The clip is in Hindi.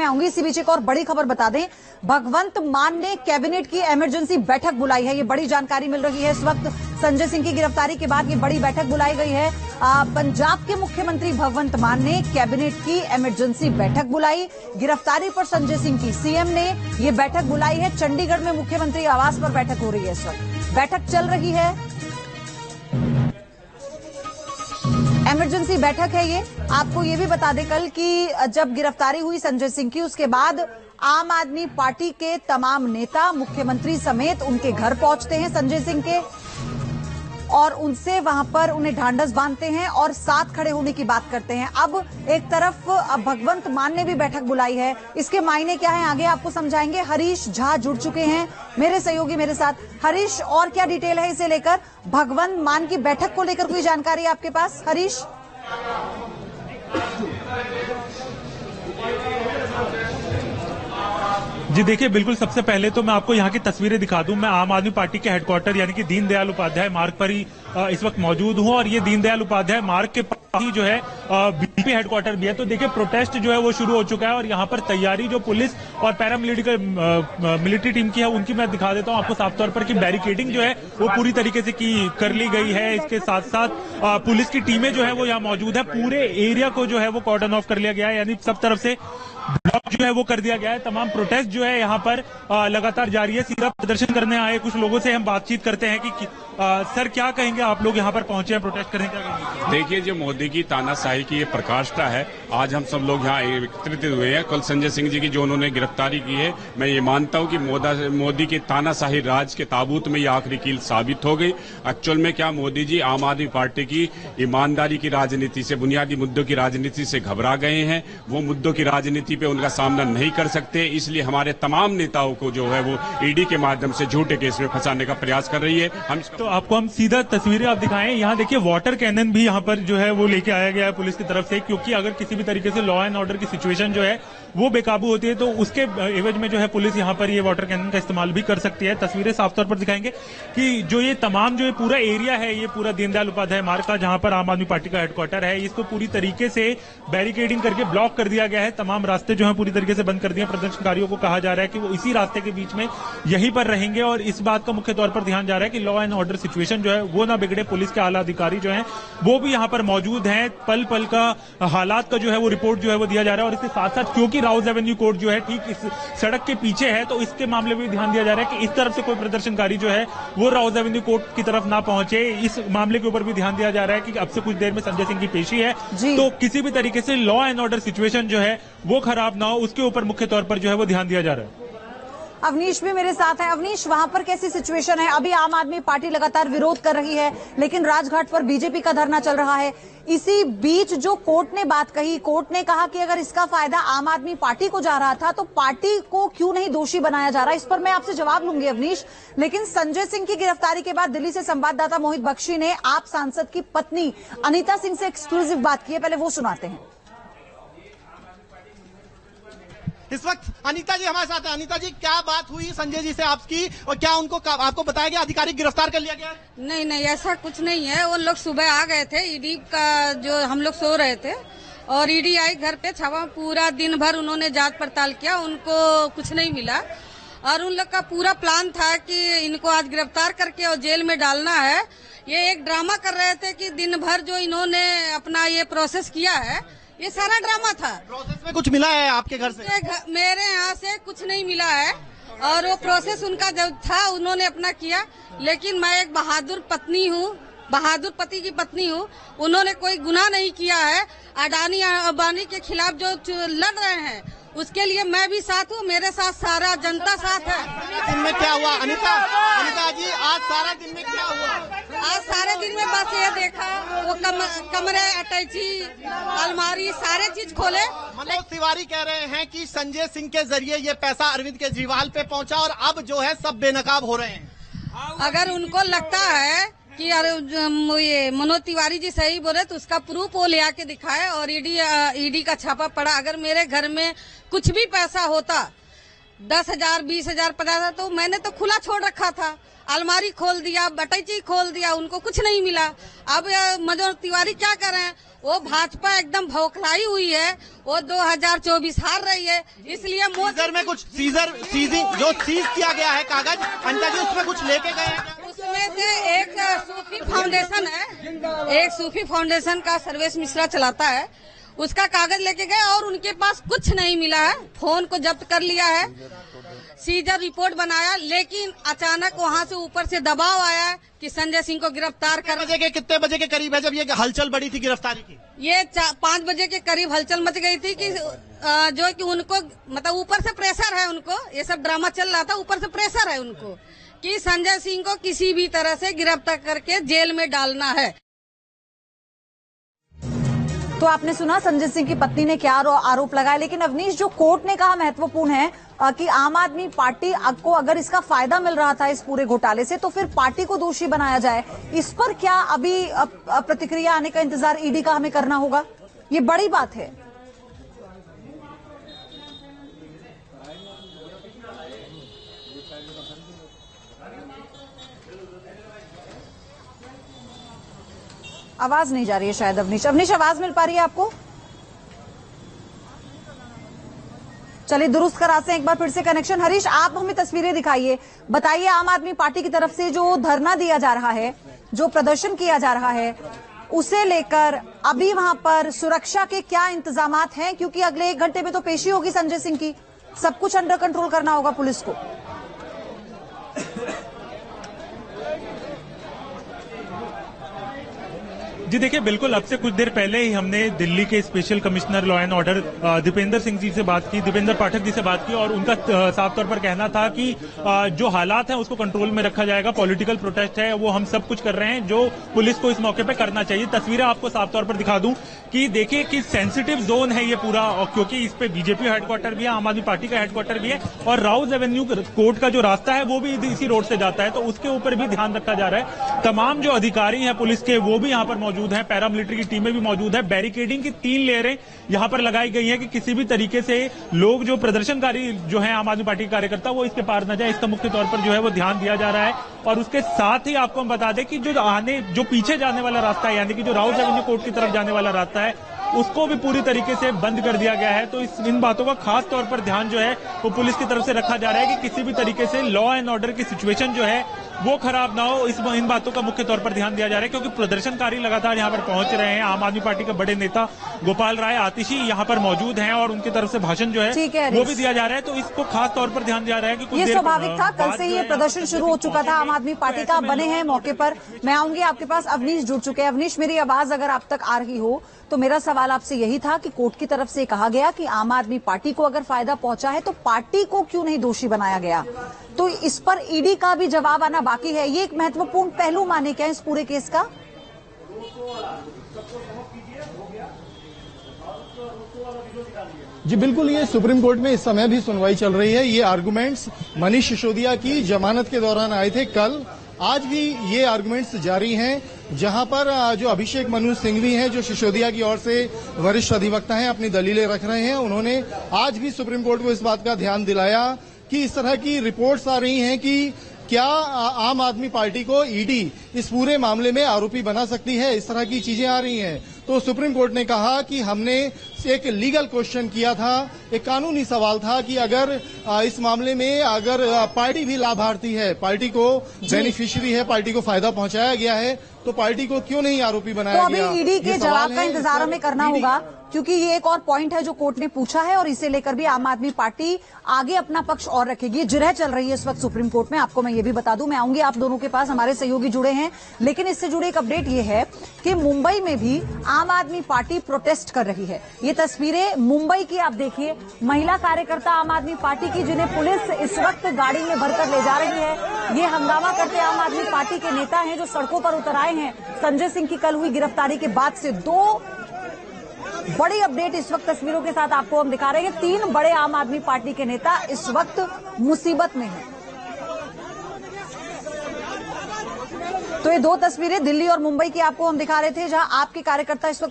में आऊंगी। इसी बीच एक और बड़ी खबर बता दें, भगवंत मान ने कैबिनेट की इमरजेंसी बैठक बुलाई है। ये बड़ी जानकारी मिल रही है इस वक्त। संजय सिंह की गिरफ्तारी के बाद ये बड़ी बैठक बुलाई गई है। पंजाब के मुख्यमंत्री भगवंत मान ने कैबिनेट की इमरजेंसी बैठक बुलाई। गिरफ्तारी पर संजय सिंह की सीएम ने ये बैठक बुलाई है। चंडीगढ़ में मुख्यमंत्री आवास पर बैठक हो रही है। इस वक्त बैठक चल रही है, इमरजेंसी बैठक है ये। आपको ये भी बता दें, कल की जब गिरफ्तारी हुई संजय सिंह की, उसके बाद आम आदमी पार्टी के तमाम नेता मुख्यमंत्री समेत उनके घर पहुंचते हैं संजय सिंह के, और उनसे वहां पर उन्हें ढांढस बांधते हैं और साथ खड़े होने की बात करते हैं। अब एक तरफ भगवंत मान ने भी बैठक बुलाई है, इसके मायने क्या है आगे आपको समझाएंगे। हरीश झा जुड़ चुके हैं मेरे सहयोगी मेरे साथ। हरीश, और क्या डिटेल है इसे लेकर, भगवंत मान की बैठक को लेकर कोई जानकारी आपके पास? हरीश जी देखिए, बिल्कुल सबसे पहले तो मैं आपको यहाँ की तस्वीरें दिखा दूं। मैं आम आदमी पार्टी के हेडक्वार्टर यानी कि दीनदयाल उपाध्याय मार्ग पर ही इस वक्त मौजूद हूं, और ये दीनदयाल उपाध्याय मार्ग के पास ही जो है बीजेपी हेडक्वार्टर भी है। तो देखिए, प्रोटेस्ट जो है वो शुरू हो चुका है, और यहाँ पर तैयारी जो पुलिस और मिलिट्री टीम की है उनकी मैं दिखा देता हूँ आपको साफ तौर पर कि बैरिकेडिंग जो है वो पूरी तरीके से कर ली गई है। इसके साथ साथ पुलिस की टीमें जो है वो यहाँ मौजूद है। पूरे एरिया को जो है वो कॉर्डन ऑफ कर लिया गया है, यानी सब तरफ से ब्लॉक जो है वो कर दिया गया है। तमाम प्रोटेस्ट जो है यहाँ पर लगातार जारी है। सीधा प्रदर्शन करने आए कुछ लोगों से हम बातचीत करते हैं कि सर क्या कहेंगे, आप लोग यहाँ पर पहुंचे हैं प्रोटेस्ट करने, क्या कहेंगे? देखिए, जो मोदी की तानाशाही की ये प्रकाष्ठा है, आज हम सब लोग यहाँ एकत्रित हुए हैं। कल संजय सिंह जी की जो उन्होंने गिरफ्तारी की है, मैं ये मानता हूँ कि मोदी के तानाशाही राज के ताबूत में ये आखिरी कील साबित हो गई। एक्चुअल में क्या मोदी जी आम आदमी पार्टी की ईमानदारी की राजनीति से, बुनियादी मुद्दों की राजनीति से घबरा गए हैं। वो मुद्दों की राजनीति पे उनका सामना नहीं कर सकते, इसलिए हमारे तमाम नेताओं को जो है वो ईडी के माध्यम से झूठे केस में फंसाने का प्रयास कर रही है। तो आपको हम सीधा तस्वीरें आप दिखाएं। यहाँ देखिए, वाटर कैनन भी यहाँ पर जो है वो लेके आया गया है पुलिस की तरफ से, क्योंकि अगर किसी भी तरीके से लॉ एंड ऑर्डर की सिचुएशन जो है वो बेकाबू होती है तो उसके एवज में जो है पुलिस यहाँ पर ये वाटर कैनन का इस्तेमाल भी कर सकती है। तस्वीरें साफ तौर पर दिखाएंगे कि जो ये तमाम जो ये पूरा एरिया है, ये पूरा दीनदयाल उपाध्याय मार्ग का जहां पर आम आदमी पार्टी का हेडक्वार्टर है, इसको पूरी तरीके से बैरिकेडिंग करके ब्लॉक कर दिया गया है। तमाम रास्ते जो है पूरी तरीके से बंद कर दिए। प्रदर्शनकारियों को कहा जा रहा है कि वो इसी रास्ते के बीच में यहीं पर रहेंगे, और इस बात का मुख्य तौर पर ध्यान जा रहा है कि लॉ एंड ऑर्डर सिचुएशन जो है वो ना बिगड़े। पुलिस के आला अधिकारी जो है वो भी यहाँ पर मौजूद हैं। पल पल का हालात का जो है वो रिपोर्ट जो है वो दिया जा रहा है। और इसके साथ साथ क्योंकि राउज एवेन्यू कोर्ट जो है ठीक इस सड़क के पीछे है, तो इसके मामले में भी ध्यान दिया जा रहा है कि इस तरफ से कोई प्रदर्शनकारी जो है वो राउज एवेन्यू कोर्ट की तरफ ना पहुंचे। इस मामले के ऊपर भी ध्यान दिया जा रहा है कि अब से कुछ देर में संजय सिंह की पेशी है, तो किसी भी तरीके से लॉ एंड ऑर्डर सिचुएशन जो है वो खराब ना हो, उसके ऊपर मुख्य तौर पर जो है वो ध्यान दिया जा रहा है। अवनीश भी मेरे साथ है। अवनीश, वहां पर कैसी सिचुएशन है? अभी आम आदमी पार्टी लगातार विरोध कर रही है, लेकिन राजघाट पर बीजेपी का धरना चल रहा है। इसी बीच जो कोर्ट ने बात कही, कोर्ट ने कहा कि अगर इसका फायदा आम आदमी पार्टी को जा रहा था तो पार्टी को क्यों नहीं दोषी बनाया जा रहा? इस पर मैं आपसे जवाब लूंगी अवनीश, लेकिन संजय सिंह की गिरफ्तारी के बाद दिल्ली से संवाददाता मोहित बख्शी ने आप सांसद की पत्नी अनीता सिंह से एक्सक्लूसिव बात की है, पहले वो सुनाते हैं। इस वक्त अनीता जी हमारे साथ है। अनीता जी, क्या बात हुई संजय जी से आपकी, और क्या उनको आपको बताया गया आधिकारिक गिरफ्तार कर लिया गया? नहीं नहीं, ऐसा कुछ नहीं है। वो लोग सुबह आ गए थे, ईडी का जो हम लोग सो रहे थे और ईडी आई घर पे, छावा पूरा दिन भर उन्होंने जांच पड़ताल किया, उनको कुछ नहीं मिला। और उन लोग का पूरा प्लान था कि इनको आज गिरफ्तार करके और जेल में डालना है। ये एक ड्रामा कर रहे थे कि दिन भर जो इन्होंने अपना ये प्रोसेस किया है, ये सारा ड्रामा था। प्रोसेस में कुछ मिला है आपके घर से? मेरे यहाँ से कुछ नहीं मिला है, और वो प्रोसेस उनका जब था उन्होंने अपना किया। लेकिन मैं एक बहादुर पत्नी हूँ, बहादुर पति की पत्नी हूँ। उन्होंने कोई गुनाह नहीं किया है। अडानी अंबानी के खिलाफ जो लड़ रहे हैं उसके लिए मैं भी साथ हूँ, मेरे साथ सारा जनता साथ है। दिन में क्या हुआ अनीता जी, आज सारा दिन में क्या हुआ? आज सारे दिन में बस ये देखा, वो कमरे, अटैची, अलमारी, सारे चीज खोले। मनोज तिवारी कह रहे हैं कि संजय सिंह के जरिए ये पैसा अरविंद केजरीवाल पे पहुंचा और अब जो है सब बेनकाब हो रहे हैं। अगर उनको लगता है कि ये मनोज तिवारी जी सही बोले तो उसका प्रूफ वो ले आके दिखाए, और ईडी का छापा पड़ा। अगर मेरे घर में कुछ भी पैसा होता, 10,000, 20,000, 50,000, तो मैंने तो खुला छोड़ रखा था। अलमारी खोल दिया, बटैची खोल दिया, उनको कुछ नहीं मिला। अब मनोज तिवारी क्या कर रहे हैं, वो भाजपा एकदम भौखलाई हुई है, वो 2024 हार रही है, इसलिए सीजर में कुछ सीजिंग जो सीज किया गया है कागज, अनिता जी उसमें कुछ लेके गए हैं? उसमें से एक सूफी फाउंडेशन है, एक सूफी फाउंडेशन का सर्वेश मिश्रा चलाता है, उसका कागज लेके गए और उनके पास कुछ नहीं मिला है। फोन को जब्त कर लिया है, सीजर रिपोर्ट बनाया, लेकिन अचानक वहां से ऊपर से दबाव आया कि संजय सिंह को गिरफ्तार कर। कितने बजे के करीब है जब ये हलचल बढ़ी थी गिरफ्तारी की? ये 5 बजे के करीब हलचल मच गई थी कि जो कि उनको मतलब ऊपर से प्रेशर है, उनको ये सब ड्रामा चल रहा था, ऊपर से प्रेशर है उनको कि संजय सिंह को किसी भी तरह से गिरफ्तार करके जेल में डालना है। तो आपने सुना संजय सिंह की पत्नी ने क्या आरोप लगाया, लेकिन अवनीश जो कोर्ट ने कहा महत्वपूर्ण है कि आम आदमी पार्टी को अगर इसका फायदा मिल रहा था इस पूरे घोटाले से तो फिर पार्टी को दोषी बनाया जाए। इस पर क्या अभी प्रतिक्रिया आने का इंतजार ईडी का हमें करना होगा? ये बड़ी बात है। आवाज नहीं जा रही है शायद अवनीश आवाज मिल पा रही है आपको? चलिए दुरुस्त कराते हैं एक बार फिर से कनेक्शन। हरीश, आप हमें तस्वीरें दिखाइए, बताइए आम आदमी पार्टी की तरफ से जो धरना दिया जा रहा है, जो प्रदर्शन किया जा रहा है, उसे लेकर अभी वहां पर सुरक्षा के क्या इंतजामात हैं? क्योंकि अगले 1 घंटे में तो पेशी होगी संजय सिंह की, सब कुछ अंडर कंट्रोल करना होगा पुलिस को। जी देखिए, बिल्कुल अब से कुछ देर पहले ही हमने दिल्ली के special commissioner law and order Dipendra Singh ji से बात की, दीपेंद्र पाठक जी से बात की, और उनका साफ तौर पर कहना था कि जो हालात हैं उसको कंट्रोल में रखा जाएगा। पॉलिटिकल प्रोटेस्ट है, वो हम सब कुछ कर रहे हैं जो पुलिस को इस मौके पे करना चाहिए। तस्वीरें आपको साफ तौर पर दिखा दूं कि देखिए कि सेंसिटिव जोन है ये पूरा, क्योंकि इस पे बीजेपी हेडक्वार्टर भी है, आम आदमी पार्टी का हेडक्वार्टर भी है, और राउज एवेन्यू कोर्ट का जो रास्ता है वो भी इसी रोड से जाता है, तो उसके ऊपर भी ध्यान रखा जा रहा है। तमाम जो अधिकारी हैं पुलिस के वो भी यहाँ पर मौजूद हैं, पैरामिलिट्री की टीमें भी मौजूद है। बैरिकेडिंग की 3 लेयरें यहां पर लगाई गई हैं कि किसी भी तरीके से लोग जो प्रदर्शनकारी जो है आम आदमी पार्टी के कार्यकर्ता वो इसके पार न जाए, इसका मुख्य तौर पर जो है वो ध्यान दिया जा रहा है। और उसके साथ ही आपको हम बता दें कि जो पीछे जाने वाला रास्ता है, यानी कि जो राउज एवेन्यू कोर्ट की तरफ जाने वाला रास्ता है, उसको भी पूरी तरीके से बंद कर दिया गया है। तो इन बातों का खास तौर पर ध्यान जो है वो पुलिस की तरफ से रखा जा रहा है कि किसी भी तरीके से लॉ एंड ऑर्डर की सिचुएशन जो है वो खराब ना हो। इन बातों का मुख्य तौर पर ध्यान दिया जा रहा है, क्योंकि प्रदर्शनकारी लगातार यहाँ पर पहुंच रहे हैं। आम आदमी पार्टी के बड़े नेता गोपाल राय आतिशी यहाँ पर मौजूद हैं और उनकी तरफ से भाषण जो है वो भी दिया जा रहा है। तो इसको खास तौर पर ध्यान दिया जा रहा है कि ये स्वाभाविक था, कल से ये प्रदर्शन शुरू हो चुका था। आम आदमी पार्टी का बने हैं मौके पर। मैं आऊंगी आपके पास, अवनीश जुड़ चुके हैं। अवनीश, मेरी आवाज अगर आप तक आ रही हो तो मेरा सवाल आपसे यही था कि कोर्ट की तरफ से कहा गया कि आम आदमी पार्टी को अगर फायदा पहुंचा है तो पार्टी को क्यों नहीं दोषी बनाया गया? तो इस पर ईडी का भी जवाब आना बाकी है। ये एक महत्वपूर्ण पहलू माने क्या इस पूरे केस का? जी बिल्कुल, ये सुप्रीम कोर्ट में इस समय भी सुनवाई चल रही है। ये आर्गुमेंट्स मनीष सिसोदिया की जमानत के दौरान आए थे कल, आज भी ये आर्गुमेंट्स जारी हैं, जहां पर जो अभिषेक मनु सिंघवी हैं, जो सिसोदिया की ओर से वरिष्ठ अधिवक्ता हैं, अपनी दलीलें रख रहे हैं। उन्होंने आज भी सुप्रीम कोर्ट को इस बात का ध्यान दिलाया कि इस तरह की रिपोर्ट्स आ रही हैं कि क्या आम आदमी पार्टी को ईडी इस पूरे मामले में आरोपी बना सकती है, इस तरह की चीजें आ रही हैं। तो सुप्रीम कोर्ट ने कहा कि हमने एक लीगल क्वेश्चन किया था, एक कानूनी सवाल था कि अगर इस मामले में अगर पार्टी भी लाभार्थी है, पार्टी को बेनिफिशियरी है, पार्टी को फायदा पहुंचाया गया है, तो पार्टी को क्यों नहीं आरोपी बनाया गया? तो अभी ईडी के जवाब का इंतजार हमें करना होगा, क्योंकि ये एक और पॉइंट है जो कोर्ट ने पूछा है और इसे लेकर भी आम आदमी पार्टी आगे अपना पक्ष और रखेगी। ये जिरह चल रही है इस वक्त सुप्रीम कोर्ट में। आपको मैं ये भी बता दूं, मैं आऊंगी आप दोनों के पास, हमारे सहयोगी जुड़े हैं, लेकिन इससे जुड़े एक अपडेट ये है कि मुंबई में भी आम आदमी पार्टी प्रोटेस्ट कर रही है। ये तस्वीरें मुंबई की आप देखिए, महिला कार्यकर्ता आम आदमी पार्टी की, जिन्हें पुलिस इस वक्त गाड़ी में भरकर ले जा रही है। ये हंगामा करते आम आदमी पार्टी के नेता हैं जो सड़कों पर उतर आए हैं संजय सिंह की कल हुई गिरफ्तारी के बाद से। 2 बड़ी अपडेट इस वक्त तस्वीरों के साथ आपको हम दिखा रहे हैं। 3 बड़े आम आदमी पार्टी के नेता इस वक्त मुसीबत में हैं। तो ये 2 तस्वीरें दिल्ली और मुंबई की आपको हम दिखा रहे थे, जहां आपके कार्यकर्ता इस वक्त